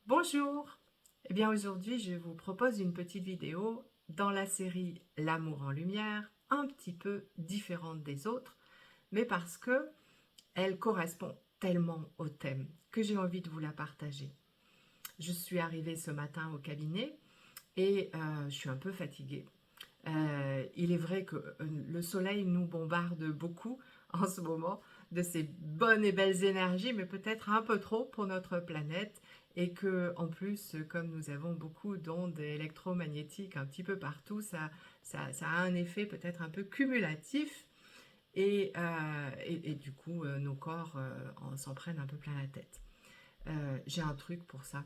Bonjour! Eh bien aujourd'hui je vous propose une petite vidéo dans la série L'amour en lumière, un petit peu différente des autres, mais parce que elle correspond tellement au thème que j'ai envie de vous la partager. Je suis arrivée ce matin au cabinet et je suis un peu fatiguée. Il est vrai que le soleil nous bombarde beaucoup en ce moment de ces bonnes et belles énergies, mais peut-être un peu trop pour notre planète. Et que, en plus, comme nous avons beaucoup d'ondes électromagnétiques un petit peu partout, ça a un effet peut-être un peu cumulatif. Et du coup, nos corps s'en prennent un peu plein la tête. J'ai un truc pour ça.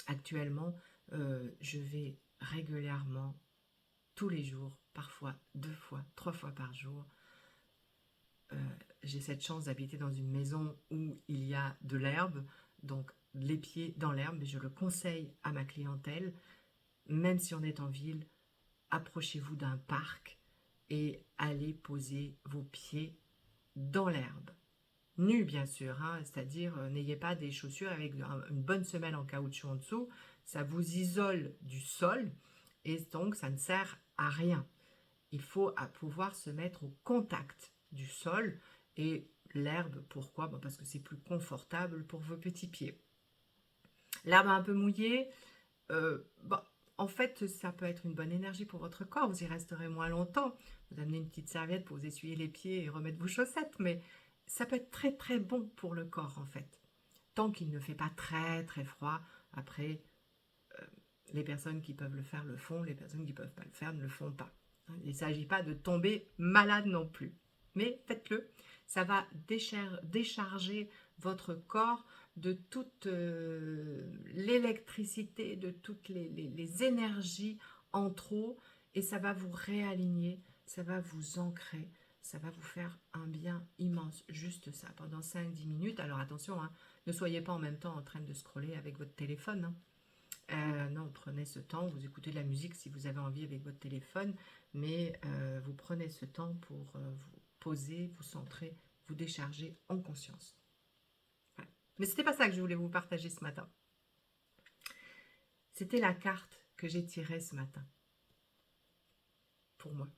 Actuellement, je vais régulièrement tous les jours, parfois 2 fois, 3 fois par jour. Euh, j'ai cette chance d'habiter dans une maison où il y a de l'herbe, donc les pieds dans l'herbe, et je le conseille à ma clientèle, même si on est en ville, approchez-vous d'un parc et allez poser vos pieds dans l'herbe. Nus bien sûr, hein, c'est-à-dire n'ayez pas des chaussures avec une bonne semelle en caoutchouc en dessous, ça vous isole du sol et donc ça ne sert à rien. Il faut pouvoir se mettre au contact du sol et l'herbe, pourquoi? Parce que c'est plus confortable pour vos petits pieds. L'herbe un peu mouillée, bon, en fait, ça peut être une bonne énergie pour votre corps, vous y resterez moins longtemps. Vous amenez une petite serviette pour vous essuyer les pieds et remettre vos chaussettes, mais ça peut être très très bon pour le corps en fait. Tant qu'il ne fait pas très très froid, après, les personnes qui peuvent le faire le font, les personnes qui ne peuvent pas le faire ne le font pas. Il ne s'agit pas de tomber malade non plus. Mais faites-le, ça va décharger votre corps de toute l'électricité, de toutes les énergies en trop, et ça va vous réaligner, ça va vous ancrer, ça va vous faire un bien immense, juste ça, pendant 5-10 minutes. Alors attention, hein, ne soyez pas en même temps en train de scroller avec votre téléphone, hein. Non, prenez ce temps, vous écoutez de la musique si vous avez envie avec votre téléphone, mais vous prenez ce temps pour vous poser, vous centrer, vous décharger en conscience. Voilà. Mais c'était pas ça que je voulais vous partager ce matin. C'était la carte que j'ai tirée ce matin, pour moi.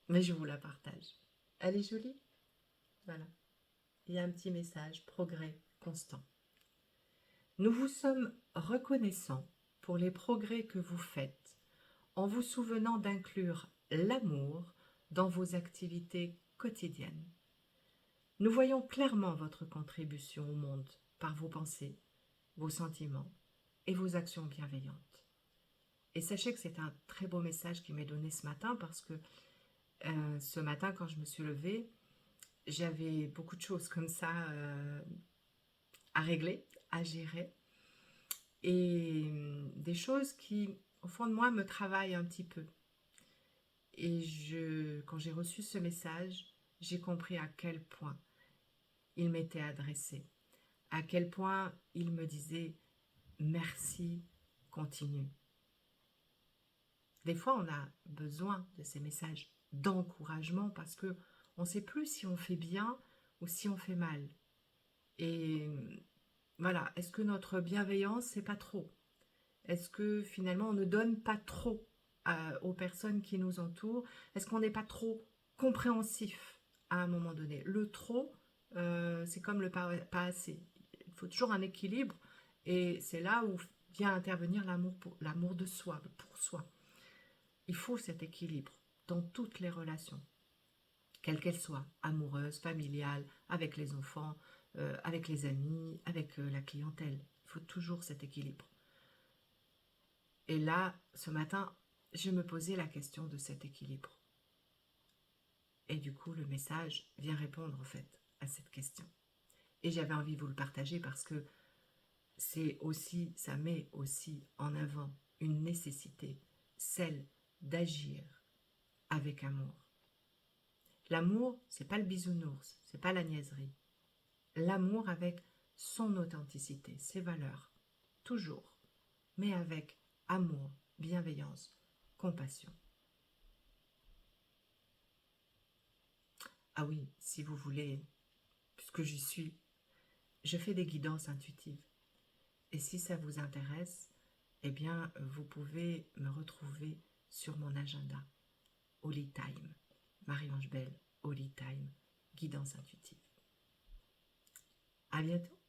Mais je vous la partage. Elle est jolie? Voilà. Il y a un petit message, progrès constant. Nous vous sommes reconnaissants pour les progrès que vous faites en vous souvenant d'inclure l'amour dans vos activités quotidiennes. Nous voyons clairement votre contribution au monde par vos pensées, vos sentiments et vos actions bienveillantes. Et sachez que c'est un très beau message qui m'est donné ce matin parce que ce matin, quand je me suis levée, j'avais beaucoup de choses comme ça à régler, à gérer et des choses qui, au fond de moi, me travaillent un petit peu. Et quand j'ai reçu ce message, j'ai compris à quel point il m'était adressé, à quel point il me disait merci, continue. Des fois, on a besoin de ces messages d'encouragement parce que on ne sait plus si on fait bien ou si on fait mal. Et voilà, est-ce que notre bienveillance, c'est pas trop? Est-ce que finalement, on ne donne pas trop aux personnes qui nous entourent? Est-ce qu'on n'est pas trop compréhensif à un moment donné? Le trop, c'est comme le pas assez. Il faut toujours un équilibre et c'est là où vient intervenir l'amour de soi, pour soi. Il faut cet équilibre dans toutes les relations, quelles qu'elles soient, amoureuses, familiales, avec les enfants, avec les amis, avec la clientèle. Il faut toujours cet équilibre. Et là, ce matin, je me posais la question de cet équilibre. Et du coup, le message vient répondre en fait à cette question. Et j'avais envie de vous le partager parce que ça met aussi en avant une nécessité, celle d'agir avec amour. L'amour, c'est pas le bisounours, c'est pas la niaiserie. L'amour avec son authenticité, ses valeurs, toujours, mais avec amour, bienveillance, compassion. Ah oui, si vous voulez, puisque j'y suis, je fais des guidances intuitives. Et si ça vous intéresse, eh bien, vous pouvez me retrouver sur mon agenda, Holy Time, Marie-Ange Belle, Holy Time, guidance intuitive. À bientôt.